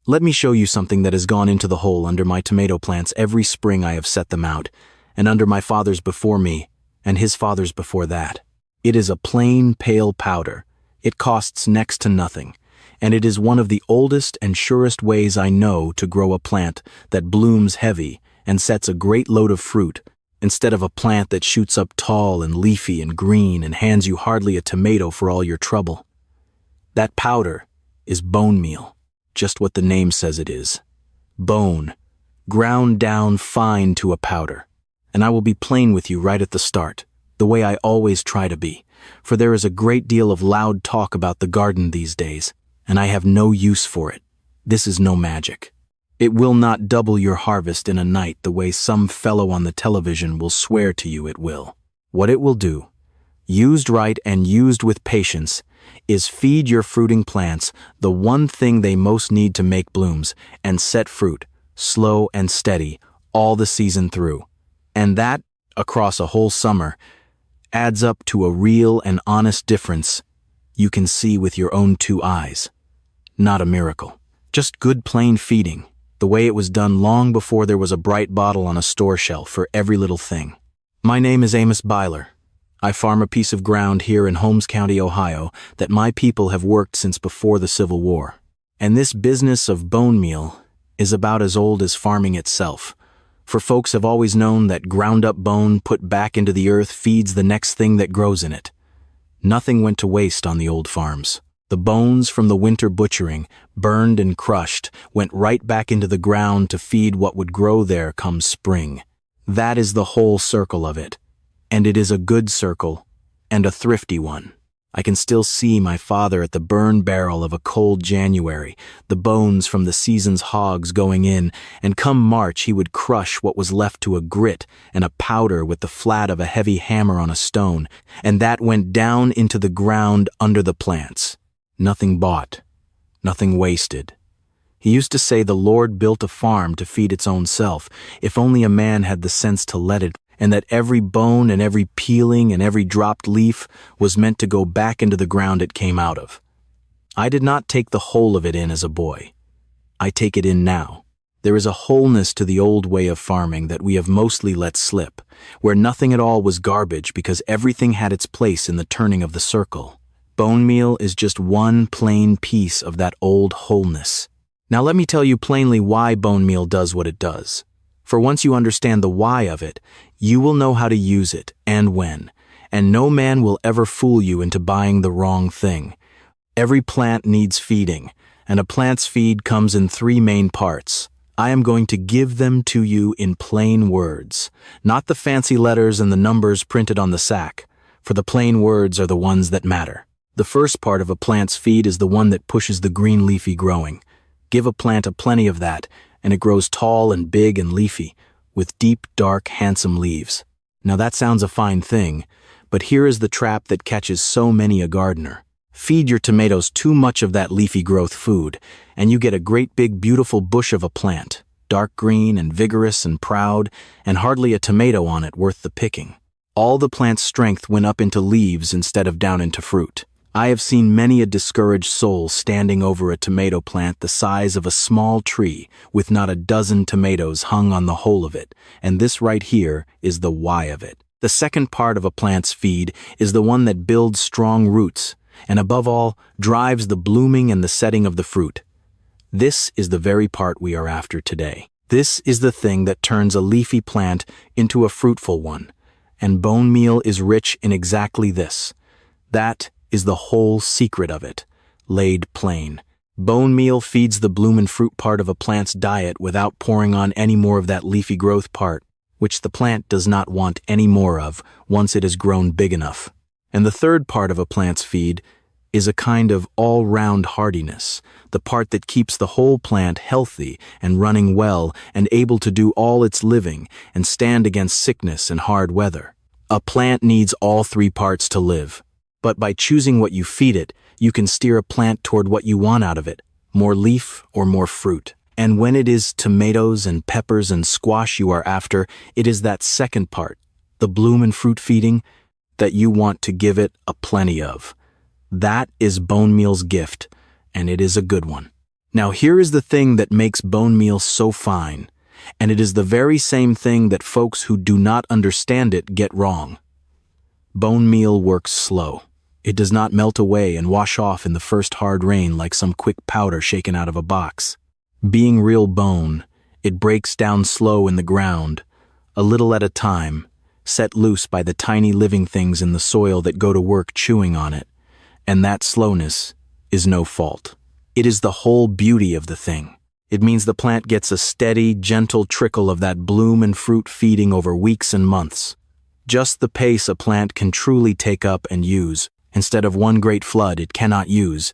Let me show you something that has gone into the hole under my tomato plants every spring I have set them out, and under my father's before me, and his father's before that. It is a plain, pale powder. It costs next to nothing, and it is one of the oldest and surest ways I know to grow a plant that blooms heavy and sets a great load of fruit, instead of a plant that shoots up tall and leafy and green and hands you hardly a tomato for all your trouble. That powder is bone meal, just what the name says it is. Bone, ground down fine to a powder. And I will be plain with you right at the start, the way I always try to be, for there is a great deal of loud talk about the garden these days, and I have no use for it. This is no magic. It will not double your harvest in a night the way some fellow on the television will swear to you it will. What it will do, used right and used with patience, is feed your fruiting plants the one thing they most need to make blooms and set fruit, slow and steady, all the season through. And that, across a whole summer, adds up to a real and honest difference you can see with your own two eyes. Not a miracle. Just good plain feeding, the way it was done long before there was a bright bottle on a store shelf for every little thing. My name is Amos Byler. I farm a piece of ground here in Holmes County, Ohio, that my people have worked since before the Civil War. And this business of bone meal is about as old as farming itself. For folks have always known that ground-up bone put back into the earth feeds the next thing that grows in it. Nothing went to waste on the old farms. The bones from the winter butchering, burned and crushed, went right back into the ground to feed what would grow there come spring. That is the whole circle of it. And it is a good circle, and a thrifty one. I can still see my father at the burn barrel of a cold January, the bones from the season's hogs going in, and come March he would crush what was left to a grit and a powder with the flat of a heavy hammer on a stone, and that went down into the ground under the plants. Nothing bought, nothing wasted. He used to say the Lord built a farm to feed its own self, if only a man had the sense to let it, and that every bone and every peeling and every dropped leaf was meant to go back into the ground it came out of. I did not take the whole of it in as a boy. I take it in now. There is a wholeness to the old way of farming that we have mostly let slip, where nothing at all was garbage because everything had its place in the turning of the circle. Bone meal is just one plain piece of that old wholeness. Now let me tell you plainly why bone meal does what it does. For once you understand the why of it, you will know how to use it and when, and no man will ever fool you into buying the wrong thing. Every plant needs feeding, and a plant's feed comes in three main parts. I am going to give them to you in plain words, not the fancy letters and the numbers printed on the sack, for the plain words are the ones that matter. The first part of a plant's feed is the one that pushes the green leafy growing. Give a plant a plenty of that, and it grows tall and big and leafy, with deep, dark, handsome leaves. Now that sounds a fine thing, but here is the trap that catches so many a gardener. Feed your tomatoes too much of that leafy growth food, and you get a great big beautiful bush of a plant, dark green and vigorous and proud, and hardly a tomato on it worth the picking. All the plant's strength went up into leaves instead of down into fruit. I have seen many a discouraged soul standing over a tomato plant the size of a small tree with not a dozen tomatoes hung on the whole of it, and this right here is the why of it. The second part of a plant's feed is the one that builds strong roots, and above all, drives the blooming and the setting of the fruit. This is the very part we are after today. This is the thing that turns a leafy plant into a fruitful one, and bone meal is rich in exactly this. That is the whole secret of it, laid plain. Bone meal feeds the bloom and fruit part of a plant's diet without pouring on any more of that leafy growth part, which the plant does not want any more of once it has grown big enough. And the third part of a plant's feed is a kind of all-round hardiness, the part that keeps the whole plant healthy and running well and able to do all its living and stand against sickness and hard weather. A plant needs all three parts to live. But by choosing what you feed it, you can steer a plant toward what you want out of it, more leaf or more fruit. And when it is tomatoes and peppers and squash you are after, it is that second part, the bloom and fruit feeding, that you want to give it a plenty of. That is bone meal's gift, and it is a good one. Now here is the thing that makes bone meal so fine, and it is the very same thing that folks who do not understand it get wrong. Bone meal works slow. It does not melt away and wash off in the first hard rain like some quick powder shaken out of a box. Being real bone, it breaks down slow in the ground, a little at a time, set loose by the tiny living things in the soil that go to work chewing on it, and that slowness is no fault. It is the whole beauty of the thing. It means the plant gets a steady, gentle trickle of that bloom and fruit feeding over weeks and months. Just the pace a plant can truly take up and use, instead of one great flood it cannot use,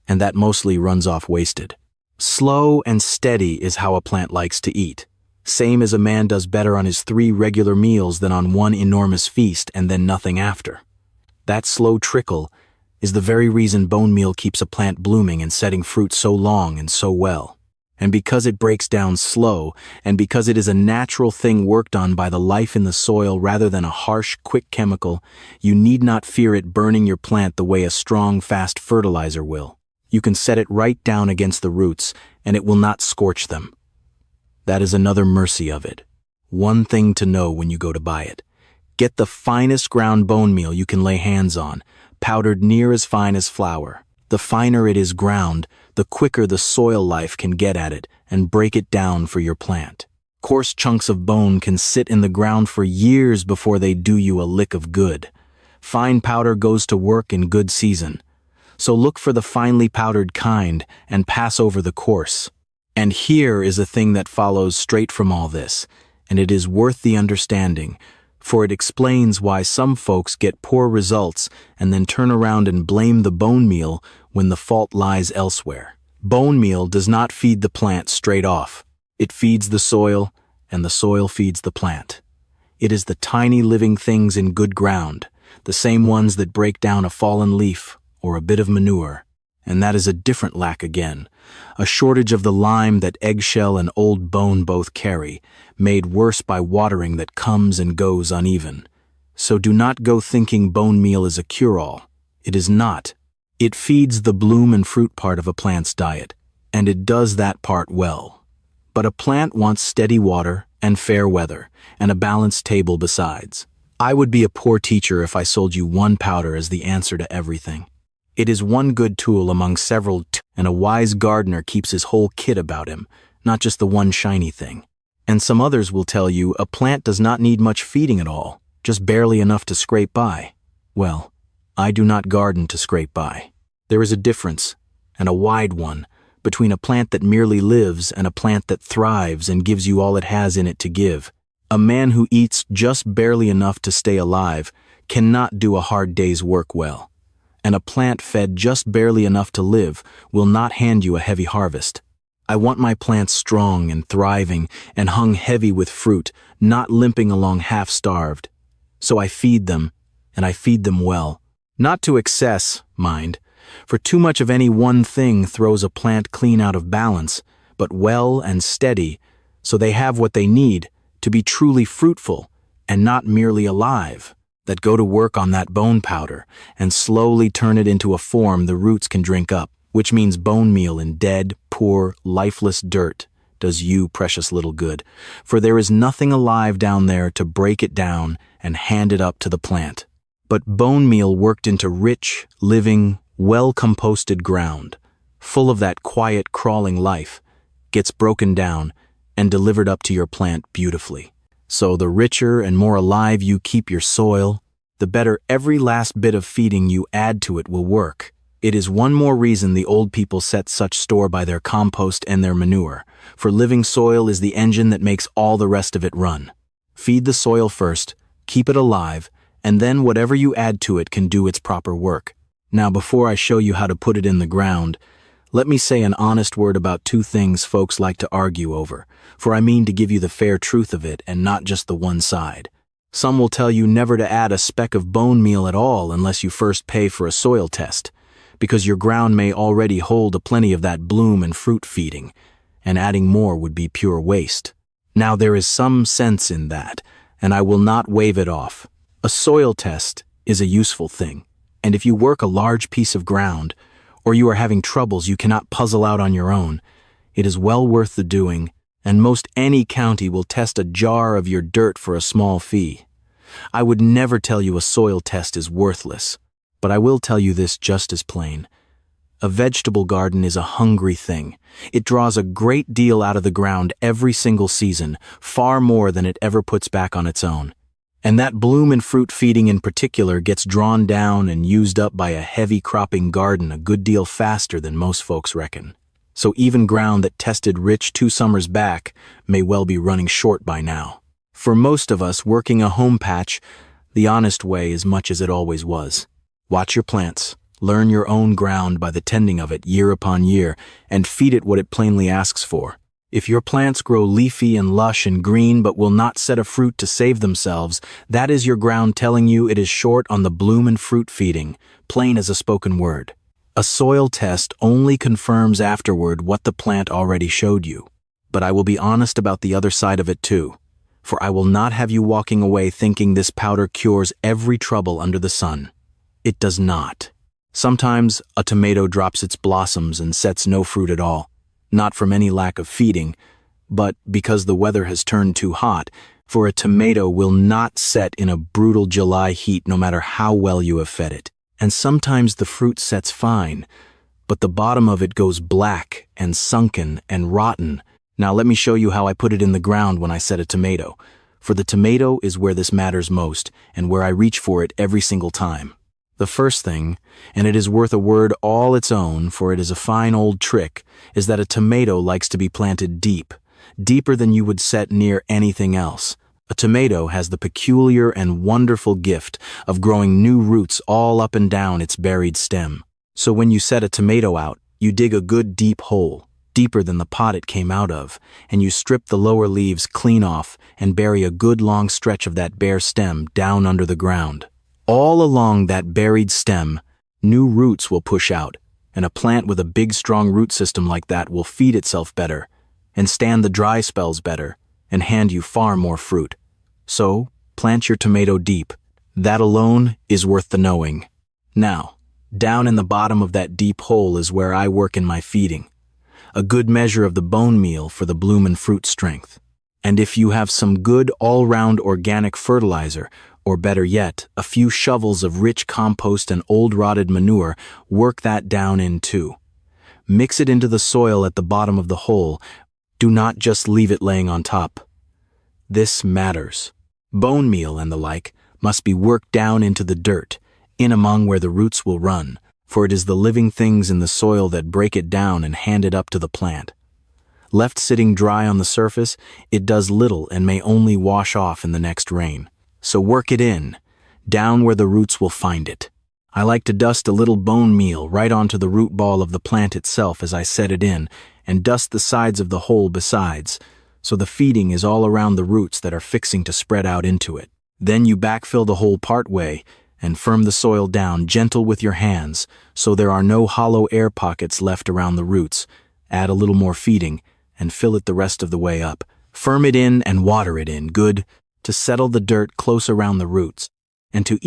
and that mostly runs off wasted. Slow and steady is how a plant likes to eat. Same as a man does better on his 3 regular meals than on one enormous feast and then nothing after. That slow trickle is the very reason bone meal keeps a plant blooming and setting fruit so long and so well. And because it breaks down slow, and because it is a natural thing worked on by the life in the soil rather than a harsh, quick chemical, you need not fear it burning your plant the way a strong, fast fertilizer will. You can set it right down against the roots, and it will not scorch them. That is another mercy of it. One thing to know when you go to buy it. Get the finest ground bone meal you can lay hands on, powdered near as fine as flour. The finer it is ground, the quicker the soil life can get at it and break it down for your plant. Coarse chunks of bone can sit in the ground for years before they do you a lick of good. Fine powder goes to work in good season. So look for the finely powdered kind and pass over the coarse. And here is a thing that follows straight from all this, and it is worth the understanding, for it explains why some folks get poor results and then turn around and blame the bone meal when the fault lies elsewhere. Bone meal does not feed the plant straight off. It feeds the soil, and the soil feeds the plant. It is the tiny living things in good ground, the same ones that break down a fallen leaf or a bit of manure. And that is a different lack again, a shortage of the lime that eggshell and old bone both carry, made worse by watering that comes and goes uneven. So do not go thinking bone meal is a cure-all. It is not. It feeds the bloom and fruit part of a plant's diet, and it does that part well. But a plant wants steady water and fair weather, and a balanced table besides. I would be a poor teacher if I sold you one powder as the answer to everything. It is one good tool among several, and a wise gardener keeps his whole kit about him, not just the one shiny thing. And some others will tell you a plant does not need much feeding at all, just barely enough to scrape by. Well, I do not garden to scrape by. There is a difference, and a wide one, between a plant that merely lives and a plant that thrives and gives you all it has in it to give. A man who eats just barely enough to stay alive cannot do a hard day's work well. And a plant fed just barely enough to live will not hand you a heavy harvest. I want my plants strong and thriving and hung heavy with fruit, not limping along half-starved. So I feed them, and I feed them well. Not to excess, mind, for too much of any one thing throws a plant clean out of balance, but well and steady, so they have what they need to be truly fruitful and not merely alive, that go to work on that bone powder and slowly turn it into a form the roots can drink up, which means bone meal in dead, poor, lifeless dirt does you precious little good, for there is nothing alive down there to break it down and hand it up to the plant. But bone meal worked into rich, living, well-composted ground, full of that quiet, crawling life, gets broken down and delivered up to your plant beautifully. So the richer and more alive you keep your soil, the better every last bit of feeding you add to it will work. It is one more reason the old people set such store by their compost and their manure, for living soil is the engine that makes all the rest of it run. Feed the soil first, keep it alive, and then whatever you add to it can do its proper work. Now, before I show you how to put it in the ground, let me say an honest word about two things folks like to argue over, for I mean to give you the fair truth of it and not just the one side. Some will tell you never to add a speck of bone meal at all unless you first pay for a soil test, because your ground may already hold a plenty of that bloom and fruit feeding, and adding more would be pure waste. Now there is some sense in that, and I will not wave it off. A soil test is a useful thing, and if you work a large piece of ground, or you are having troubles you cannot puzzle out on your own, it is well worth the doing, and most any county will test a jar of your dirt for a small fee. I would never tell you a soil test is worthless, but I will tell you this just as plain. A vegetable garden is a hungry thing. It draws a great deal out of the ground every single season, far more than it ever puts back on its own. And that bloom and fruit feeding in particular gets drawn down and used up by a heavy cropping garden a good deal faster than most folks reckon. So even ground that tested rich 2 summers back may well be running short by now. For most of us working a home patch, the honest way is much as it always was. Watch your plants, learn your own ground by the tending of it year upon year, and feed it what it plainly asks for. If your plants grow leafy and lush and green but will not set a fruit to save themselves, that is your ground telling you it is short on the bloom and fruit feeding, plain as a spoken word. A soil test only confirms afterward what the plant already showed you. But I will be honest about the other side of it too, for I will not have you walking away thinking this powder cures every trouble under the sun. It does not. Sometimes a tomato drops its blossoms and sets no fruit at all, not from any lack of feeding, but because the weather has turned too hot, for a tomato will not set in a brutal July heat no matter how well you have fed it. And sometimes the fruit sets fine, but the bottom of it goes black and sunken and rotten. Now let me show you how I put it in the ground when I set a tomato, for the tomato is where this matters most and where I reach for it every single time. The first thing, and it is worth a word all its own, for it is a fine old trick, is that a tomato likes to be planted deep, deeper than you would set near anything else. A tomato has the peculiar and wonderful gift of growing new roots all up and down its buried stem. So when you set a tomato out, you dig a good deep hole, deeper than the pot it came out of, and you strip the lower leaves clean off and bury a good long stretch of that bare stem down under the ground. All along that buried stem, new roots will push out, and a plant with a big strong root system like that will feed itself better, and stand the dry spells better, and hand you far more fruit. So, plant your tomato deep. That alone is worth the knowing. Now, down in the bottom of that deep hole is where I work in my feeding. A good measure of the bone meal for the bloom and fruit strength. And if you have some good all-round organic fertilizer, or better yet, a few shovels of rich compost and old rotted manure, work that down in too. Mix it into the soil at the bottom of the hole. Do not just leave it laying on top. This matters. Bone meal and the like must be worked down into the dirt, in among where the roots will run, for it is the living things in the soil that break it down and hand it up to the plant. Left sitting dry on the surface, it does little and may only wash off in the next rain. So work it in, down where the roots will find it. I like to dust a little bone meal right onto the root ball of the plant itself as I set it in, and dust the sides of the hole besides, so the feeding is all around the roots that are fixing to spread out into it. Then you backfill the hole part way, and firm the soil down gentle with your hands, so there are no hollow air pockets left around the roots. Add a little more feeding, and fill it the rest of the way up. Firm it in and water it in, good, to settle the dirt close around the roots, and to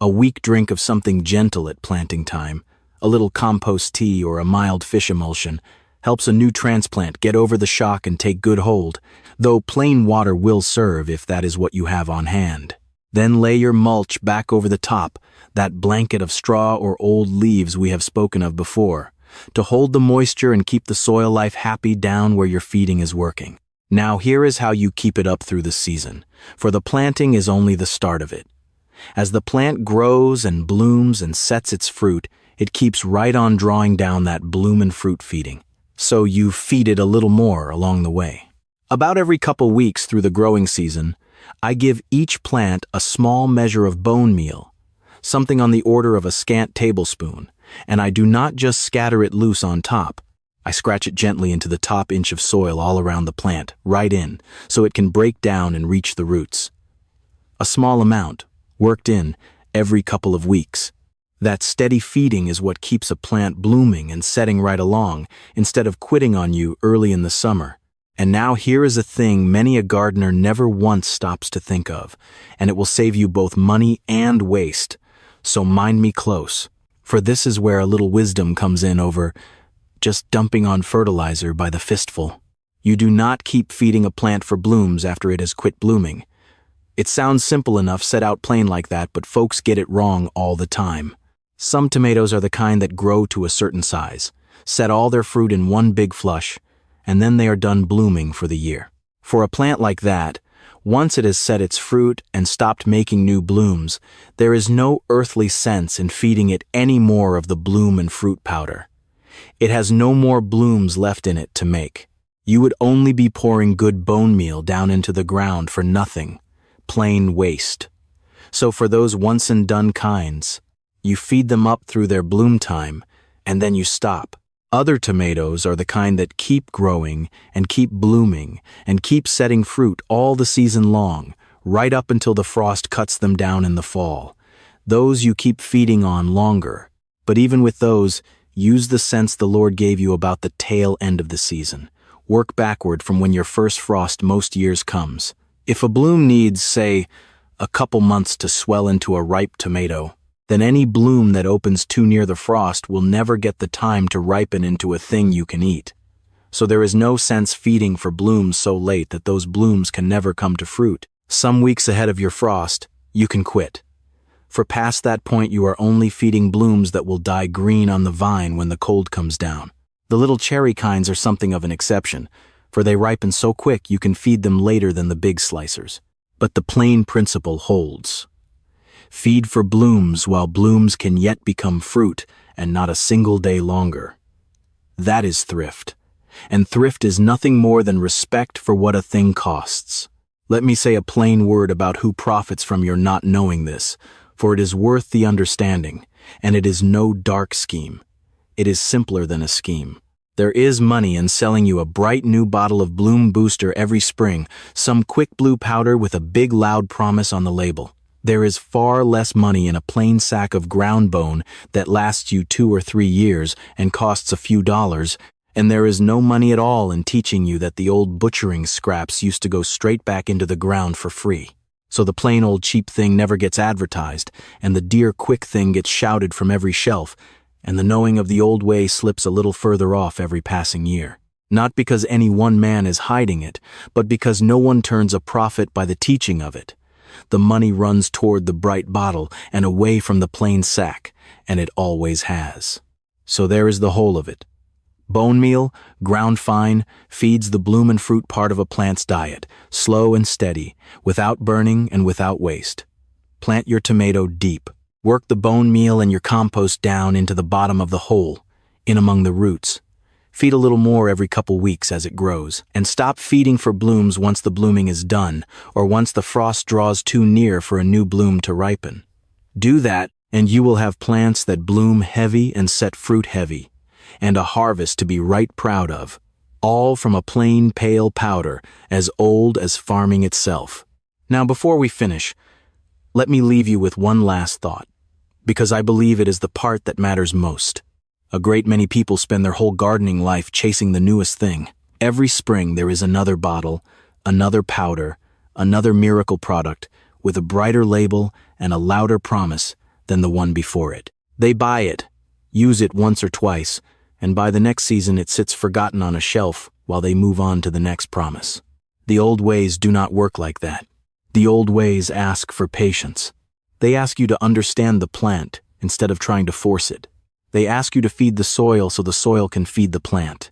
a weak drink of something gentle at planting time, a little compost tea or a mild fish emulsion, helps a new transplant get over the shock and take good hold, though plain water will serve if that is what you have on hand. Then lay your mulch back over the top, that blanket of straw or old leaves we have spoken of before, to hold the moisture and keep the soil life happy down where your feeding is working. Now here is how you keep it up through the season, for the planting is only the start of it. As the plant grows and blooms and sets its fruit, it keeps right on drawing down that bloom and fruit feeding, so you feed it a little more along the way. About every couple weeks through the growing season, I give each plant a small measure of bone meal, something on the order of a scant tablespoon, and I do not just scatter it loose on top. I scratch it gently into the top inch of soil all around the plant, right in, so it can break down and reach the roots. A small amount, worked in, every couple of weeks. That steady feeding is what keeps a plant blooming and setting right along, instead of quitting on you early in the summer. And now here is a thing many a gardener never once stops to think of, and it will save you both money and waste. So mind me close. For this is where a little wisdom comes in over just dumping on fertilizer by the fistful. You do not keep feeding a plant for blooms after it has quit blooming. It sounds simple enough said out plain like that, but folks get it wrong all the time. Some tomatoes are the kind that grow to a certain size, set all their fruit in one big flush, and then they are done blooming for the year. For a plant like that, once it has set its fruit and stopped making new blooms, there is no earthly sense in feeding it any more of the bloom and fruit powder. It has no more blooms left in it to make. You would only be pouring good bone meal down into the ground for nothing, plain waste. So for those once and done kinds, you feed them up through their bloom time, and then you stop. Other tomatoes are the kind that keep growing and keep blooming and keep setting fruit all the season long, right up until the frost cuts them down in the fall. Those you keep feeding on longer. But even with those, use the sense the Lord gave you about the tail end of the season. Work backward from when your first frost most years comes. If a bloom needs, say, a couple months to swell into a ripe tomato, then any bloom that opens too near the frost will never get the time to ripen into a thing you can eat. So there is no sense feeding for blooms so late that those blooms can never come to fruit. Some weeks ahead of your frost, you can quit. For past that point you are only feeding blooms that will die green on the vine when the cold comes down. The little cherry kinds are something of an exception, for they ripen so quick you can feed them later than the big slicers. But the plain principle holds. Feed for blooms while blooms can yet become fruit, and not a single day longer. That is thrift. And thrift is nothing more than respect for what a thing costs. Let me say a plain word about who profits from your not knowing this, for it is worth the understanding, and it is no dark scheme. It is simpler than a scheme. There is money in selling you a bright new bottle of Bloom Booster every spring, some quick blue powder with a big loud promise on the label. There is far less money in a plain sack of ground bone that lasts you 2 or 3 years and costs a few dollars, and there is no money at all in teaching you that the old butchering scraps used to go straight back into the ground for free. So the plain old cheap thing never gets advertised, and the dear quick thing gets shouted from every shelf, and the knowing of the old way slips a little further off every passing year. Not because any one man is hiding it, but because no one turns a profit by the teaching of it. The money runs toward the bright bottle and away from the plain sack, and it always has. So there is the whole of it. Bone meal, ground fine, feeds the bloom and fruit part of a plant's diet, slow and steady, without burning and without waste. Plant your tomato deep. Work the bone meal and your compost down into the bottom of the hole, in among the roots. Feed a little more every couple weeks as it grows, and stop feeding for blooms once the blooming is done, or once the frost draws too near for a new bloom to ripen. Do that, and you will have plants that bloom heavy and set fruit heavy, and a harvest to be right proud of, all from a plain pale powder as old as farming itself. Now before we finish, let me leave you with one last thought, because I believe it is the part that matters most. A great many people spend their whole gardening life chasing the newest thing. Every spring there is another bottle, another powder, another miracle product with a brighter label and a louder promise than the one before it. They buy it, use it once or twice, and by the next season it sits forgotten on a shelf while they move on to the next promise. The old ways do not work like that. The old ways ask for patience. They ask you to understand the plant instead of trying to force it. They ask you to feed the soil so the soil can feed the plant.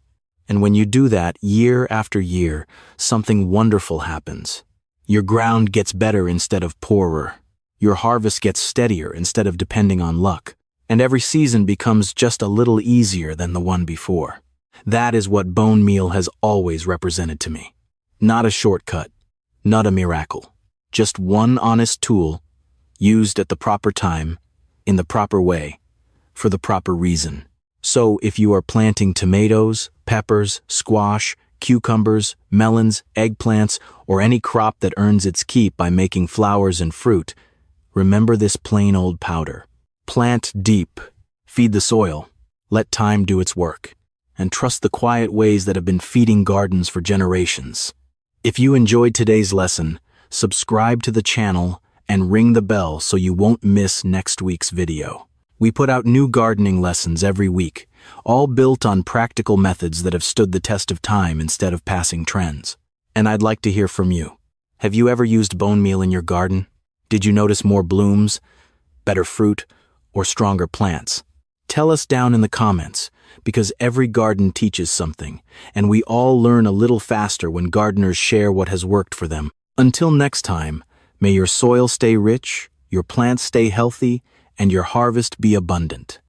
And when you do that year after year, something wonderful happens. Your ground gets better instead of poorer. Your harvest gets steadier instead of depending on luck. And every season becomes just a little easier than the one before. That is what bone meal has always represented to me. Not a shortcut, not a miracle. Just one honest tool, used at the proper time, in the proper way, for the proper reason. So if you are planting tomatoes, peppers, squash, cucumbers, melons, eggplants, or any crop that earns its keep by making flowers and fruit, remember this plain old powder. Plant deep, feed the soil, let time do its work, and trust the quiet ways that have been feeding gardens for generations. If you enjoyed today's lesson, subscribe to the channel and ring the bell so you won't miss next week's video. We put out new gardening lessons every week, all built on practical methods that have stood the test of time instead of passing trends. And I'd like to hear from you. Have you ever used bone meal in your garden? Did you notice more blooms, better fruit, or stronger plants? Tell us down in the comments, because every garden teaches something, and we all learn a little faster when gardeners share what has worked for them. Until next time, may your soil stay rich, your plants stay healthy, and your harvest be abundant.